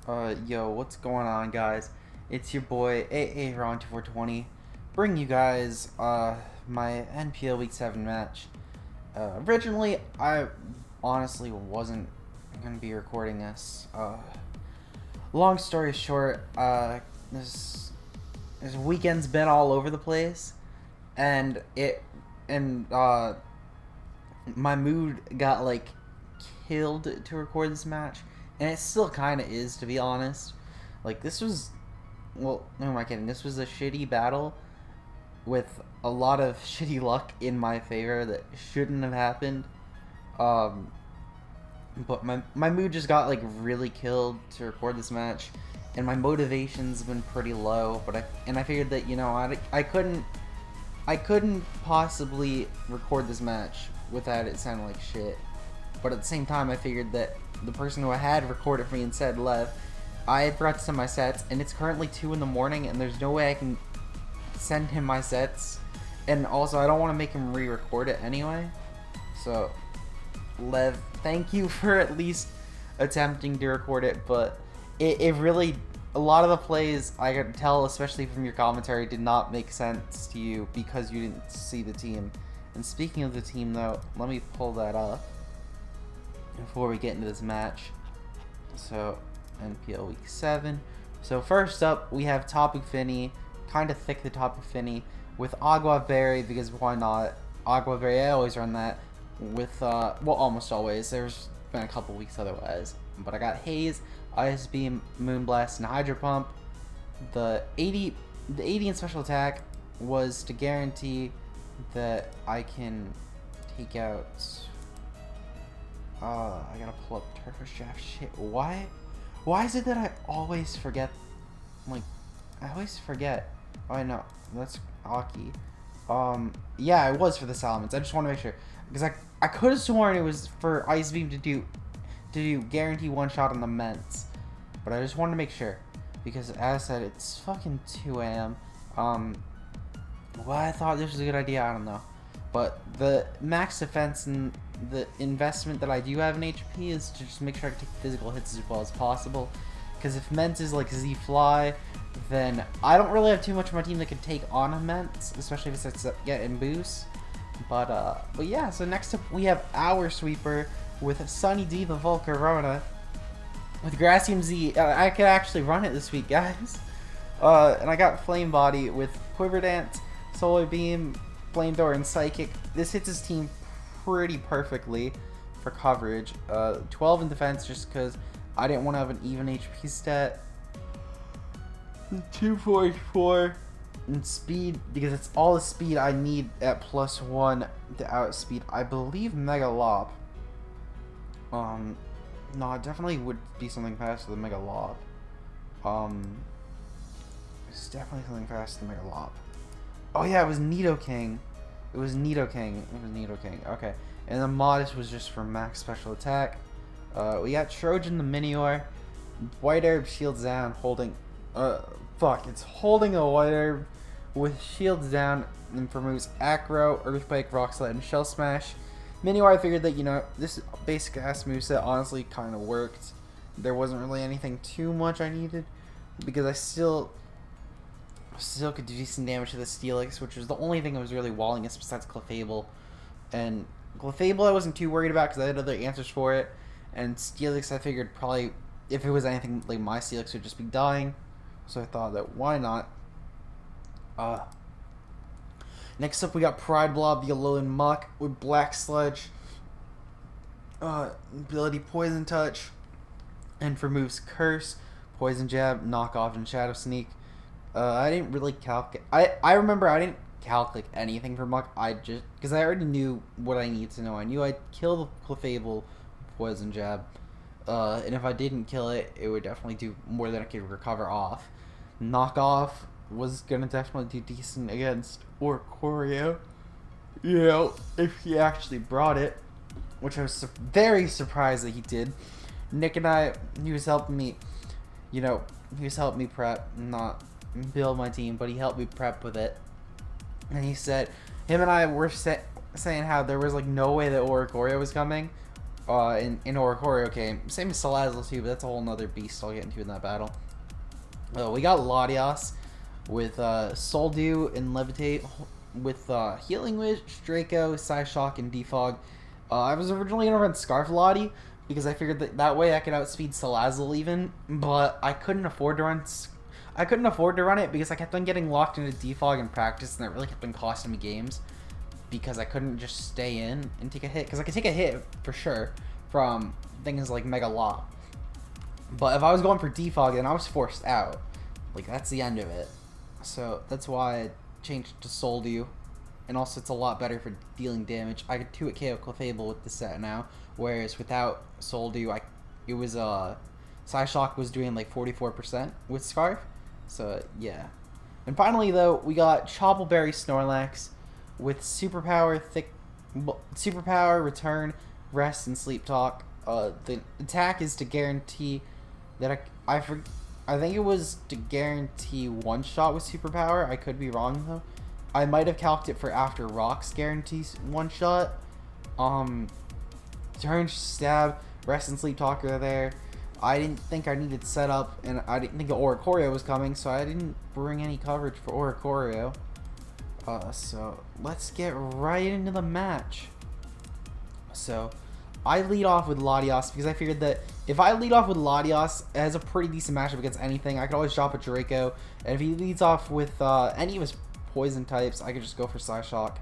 Yo, what's going on, guys? It's your boy AAron2420, bringing you guys my NPL Week 7 match. Originally, I honestly wasn't gonna be recording this. Long story short, this weekend's been all over the place, and my mood got like killed to record this match. And it still kind of is, to be honest. Like, this was... Well, no, am I kidding? This was a shitty battle with a lot of shitty luck in my favor that shouldn't have happened. But my mood just got, like, really killed to record this match. And my motivation's been pretty low. But I figured that, you know, I couldn't possibly record this match without it sounding like shit. But at the same time, I figured that the person who I had recorded for me instead left. I had forgot to send my sets, and it's currently 2 in the morning, and there's no way I can send him my sets. And also, I don't want to make him re-record it anyway. So, Lev, thank you for at least attempting to record it, but it really, a lot of the plays, I could tell, especially from your commentary, did not make sense to you because you didn't see the team. And speaking of the team, though, let me pull that up before we get into this match. So, NPL Week 7. So first up, we have Tapu Fini, kind of thick the Tapu Fini, with Agua Berry, because why not? Agua Berry, I always run that with, well, almost always. There's been a couple weeks otherwise. But I got Haze, Ice Beam, Moonblast, and Hydro Pump. The 80 in special attack was to guarantee that I can take out... I gotta pull up Turkish Draft. Shit, why is it that I always forget? Like, I always forget. Oh, I know. That's Aki. Yeah, it was for the Salamence. I just want to make sure. Because I could have sworn it was for Ice Beam to do guarantee one shot on the Ments. But I just wanted to make sure. Because, as I said, it's fucking 2 a.m. Why I thought this was a good idea, I don't know. But the max defense and the investment that I do have in HP is to just make sure I can take physical hits as well as possible. Because if Ment is like Z-Fly, then I don't really have too much of my team that can take on a Ment, especially if it's getting boost. But yeah, so next up we have our sweeper with Sunny D the Volcarona. With Gracium Z, I could actually run it this week, guys. And I got Flame Body with Quiver Dance, Solar Beam, Flamethrower, and Psychic. This hits his team pretty perfectly for coverage. 12 in defense just because I didn't want to have an even HP stat. 244 in speed because it's all the speed I need at +1 to outspeed, I believe, Mega Lob. No, it definitely would be something faster than Mega Lob. It's definitely something faster than Mega Lob. Oh yeah, it was Nidoking. It was Nidoking. Okay. And the Modest was just for max special attack. We got Trojan the Minior. White Herb shields down, holding... it's holding a White Herb with shields down and removes Acro, Earthquake, Rock Slide, and Shell Smash. Minior, I figured that, you know, this basic ass moveset honestly kind of worked. There wasn't really anything too much I needed because I still could do decent damage to the Steelix, which was the only thing that was really walling us besides Clefable. And Clefable I wasn't too worried about because I had other answers for it. And Steelix I figured probably, if it was anything like my Steelix, would just be dying. So I thought that why not. Next up we got Pride Blob, the Alolan Muck with Black Sludge. Ability Poison Touch. And for moves Curse, Poison Jab, Knock Off, and Shadow Sneak. I didn't really calculate. I remember I didn't calculate anything for Muck. I just, because I already knew what I needed to know. I knew I'd kill the Clefable Poison Jab, and if I didn't kill it, it would definitely do more than I could recover off. Knock Off was gonna definitely do decent against Oricorio, you know, if he actually brought it, which I was very surprised that he did. Nick and I, he was helping me, you know, he was helping me prep, not build my team, but he helped me prep with it. And he said, him and I were saying how there was like no way that Oricorio was coming, in Oricorio came. Same as Salazzle too, but that's a whole nother beast I'll get into in that battle. We got Latias with Soul Dew and Levitate with Healing Wish, Draco, Psyshock, and Defog. I was originally going to run Scarf Lottie because I figured that way I could outspeed Salazzle even, but I couldn't afford to run it because I kept on getting locked into Defog in practice, and that really kept on costing me games because I couldn't just stay in and take a hit. Because I could take a hit for sure from things like Mega Law, but if I was going for Defog, then I was forced out. Like, that's the end of it. So that's why I changed to Soul Dew. And also, it's a lot better for dealing damage. I could 2-hit KO Clefable with the set now, whereas without Soul Dew, Psyshock was doing like 44% with Scarf. So yeah. And finally, though, we got Choppleberry Snorlax with Superpower, Return, Rest, and Sleep Talk. The attack is to guarantee that I think it was to guarantee one shot with Superpower. I could be wrong though. I might have calced it for after Rocks guarantees one shot. Turn, Stab, Rest, and Sleep Talk are there. I didn't think I needed setup, and I didn't think Oricorio was coming, so I didn't bring any coverage for Oricorio. So let's get right into the match. So I lead off with Latias because I figured that if I lead off with Latias, it has a pretty decent matchup against anything. I could always drop a Draco, and if he leads off with any of his poison types, I could just go for Psyshock.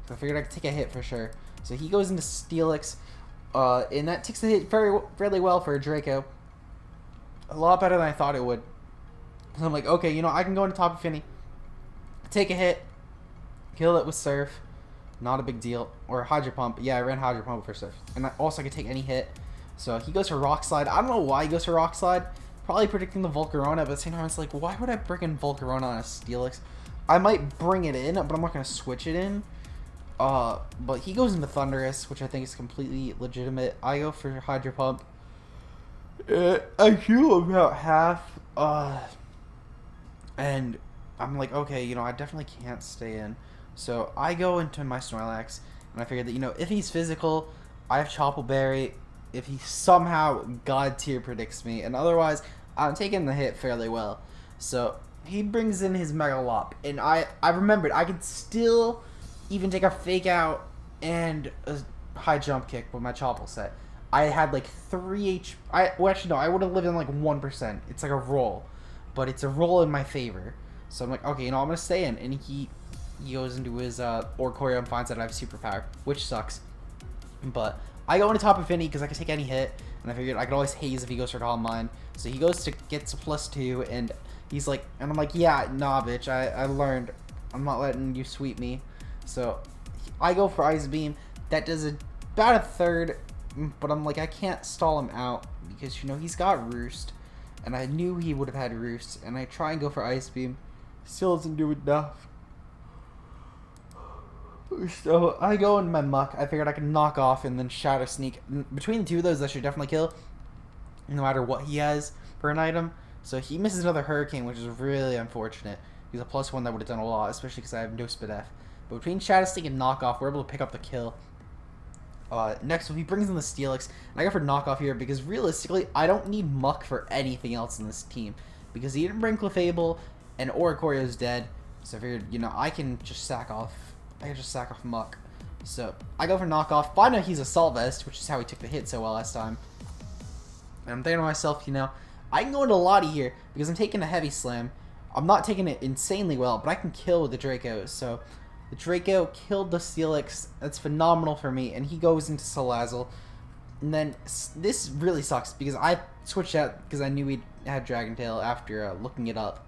So I figured I could take a hit for sure. So he goes into Steelix, and that takes the hit fairly well for a Draco. A lot better than I thought it would. So I'm like, okay, you know, I can go into Tapu Fini, take a hit, kill it with Surf, not a big deal. Or Hydro Pump. Yeah, I ran Hydro Pump for Surf. And also I could take any hit. So he goes for Rock Slide. I don't know why he goes for Rock Slide. Probably predicting the Volcarona, but at the same time, it's like, why would I bring in Volcarona on a Steelix? I might bring it in, but I'm not going to switch it in. But he goes into Thundurus, which I think is completely legitimate. I go for Hydro Pump. I heal about half. And I'm like, okay, you know, I definitely can't stay in. So I go into my Snorlax, and I figured that, you know, if he's physical, I have Choppleberry. If he somehow God tier predicts me, and otherwise, I'm taking the hit fairly well. So he brings in his Megalop, and I remembered I could still even take a Fake Out and a high jump kick with my Chopple set. I had like 3 HP. Well, actually, no, I would have lived in like 1%. It's like a roll, but it's a roll in my favor. So I'm like, okay, you know, I'm gonna stay in, and he goes into his Oricorio and finds that I have Superpower, which sucks. But I go into Tapu Fini because I can take any hit, and I figured I could always haze if he goes for Calm Mind. So he goes to get to +2, and he's like, and I'm like, yeah, nah, bitch, I learned. I'm not letting you sweep me. So I go for Ice Beam. That does about a third, but I'm like, I can't stall him out because, you know, he's got Roost, and I knew he would have had Roost, and I try and go for Ice Beam. Still doesn't do enough. So I go in my Muck. I figured I could knock off and then Shadow Sneak. Between the two of those, that should definitely kill, no matter what he has for an item. So he misses another Hurricane, which is really unfortunate. He's a +1 that would have done a lot, especially because I have no Spadef. But between Shadow Sneak and Knockoff, we're able to pick up the kill. Next, he brings in the Steelix, and I go for Knockoff here because realistically, I don't need Muck for anything else in this team because he didn't bring Clefable, and Oricorio's dead. So I figured, you know, I can just sack off. I can just sack off Muck. So I go for Knockoff. Find out he's Assault Vest, which is how he took the hit so well last time. And I'm thinking to myself, you know, I can go into Lottie here because I'm taking a Heavy Slam. I'm not taking it insanely well, but I can kill with the Draco. So the Draco killed the Steelix. That's phenomenal for me. And he goes into Salazzle. And then this really sucks because I switched out because I knew he had Dragon Tail after looking it up.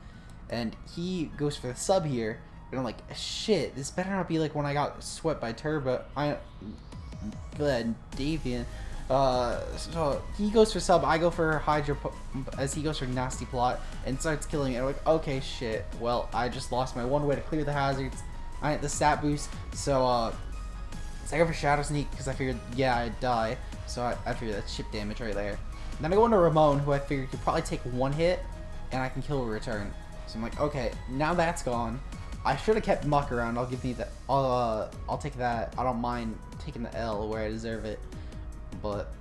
And he goes for the sub here. And I'm like, shit, this better not be like when I got swept by Davian. So he goes for sub, I go for Hydro as he goes for Nasty Plot and starts killing it. I'm like, okay, shit. Well, I just lost my one way to clear the hazards. I had the stat boost, so I go for Shadow Sneak because I figured, yeah, I'd die. So I figured that's chip damage right there. And then I go into Ramon, who I figured could probably take one hit, and I can kill a return. So I'm like, okay, now that's gone. I should have kept Muck around. I'll give me that. I'll take that. I don't mind taking the L where I deserve it. But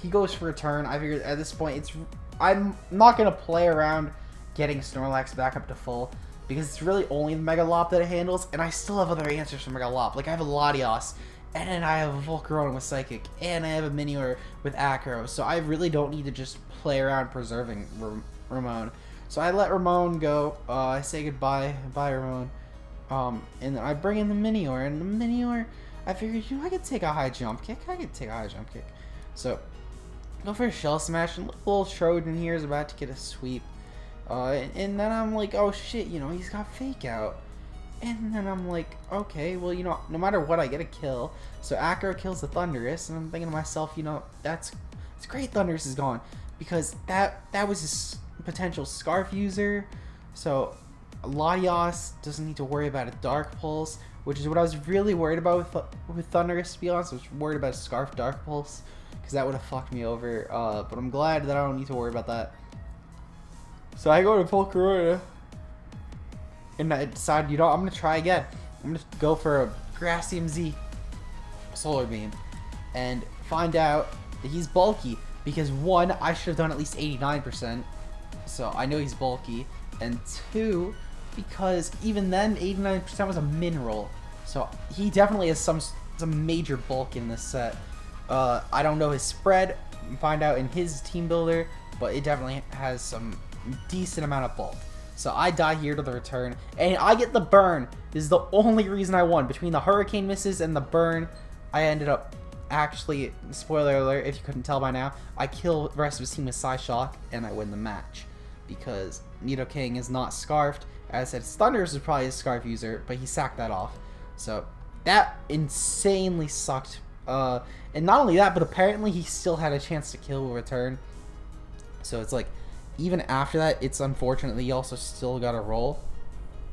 he goes for a turn. I figured at this point I'm not gonna play around getting Snorlax back up to full because it's really only the Mega Lop that it handles, and I still have other answers for Mega Lop. Like I have a Latios, and then I have a Volcarona with Psychic, and I have a Minior with Acro. So I really don't need to just play around preserving Ramon. So I let Ramon go. I say goodbye, bye Ramon. And then I bring in the Minior, and the Minior, I figured, I could take a high jump kick. So, go for a Shell Smash, and little Showdown here is about to get a sweep. And then I'm like, oh shit, he's got Fake Out. And then I'm like, okay, well, no matter what, I get a kill. So Acro kills the Thundurus, and I'm thinking to myself, it's great Thundurus is gone. Because that was his potential Scarf user. So Latios doesn't need to worry about a Dark Pulse, which is what I was really worried about with Thundurus, to be honest. I was worried about a Scarf Dark Pulse, because that would have fucked me over. But I'm glad that I don't need to worry about that. So I go to Volcarona, and I decide, I'm going to try again. I'm going to go for a Grassium Z Solar Beam, and find out that he's bulky. Because 1, I should have done at least 89%, so I know he's bulky. And 2, because even then, 89% was a mineral. So he definitely has some major bulk in this set. I don't know his spread, find out in his team builder, but it definitely has some decent amount of bulk. So I die here to the return, and I get the burn. This is the only reason I won. Between the Hurricane misses and the burn, I ended up actually, spoiler alert if you couldn't tell by now, I kill the rest of his team with Psyshock, and I win the match. Because Nidoking is not Scarfed. As I said, Thundurus is probably a Scarf user, but he sacked that off. So that insanely sucked. And not only that, but apparently he still had a chance to kill return. So it's like, even after that, it's unfortunate that he also still got a roll.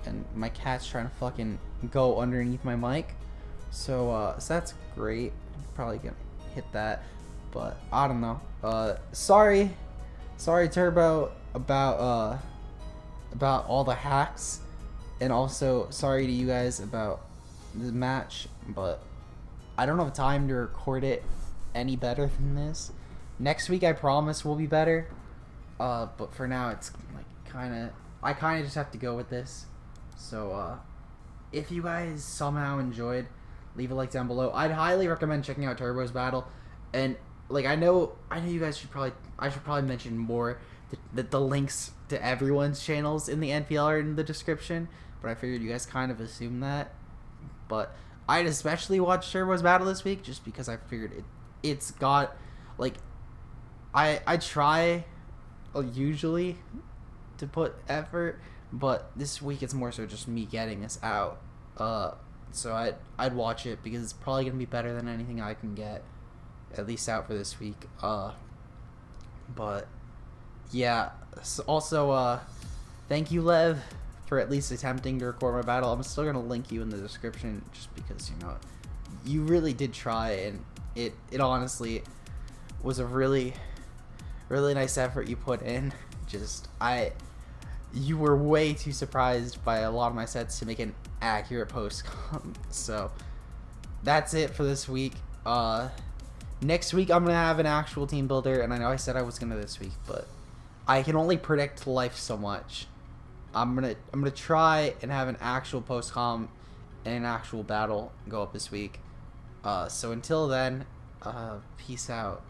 And my cat's trying to fucking go underneath my mic. So that's great. I'm probably gonna hit that, but I don't know. Sorry Turbo about all the hacks, and also sorry to you guys about the match, but I don't have time to record it any better than this. Next week I promise will be better, but for now it's like I kind of just have to go with this. So if you guys somehow enjoyed, leave a like down below. I'd highly recommend checking out Turbo's battle, and like I know you guys should probably mention more that the links to everyone's channels in the NPL are in the description, but I figured you guys kind of assumed that. But I'd especially watch Turbo's battle this week just because I figured it's got, like, I try usually to put effort, but this week it's more so just me getting this out. So I'd watch it because it's probably gonna be better than anything I can get, at least out for this week. But yeah. So also, thank you, Lev, for at least attempting to record my battle. I'm still gonna link you in the description just because you really did try, and it honestly was a really nice effort you put in. You were way too surprised by a lot of my sets to make an accurate post. So that's it for this week. Next week I'm gonna have an actual team builder, and I know I said I was gonna this week, but I can only predict life so much. I'm gonna try and have an actual post-com and an actual battle go up this week. So until then, peace out.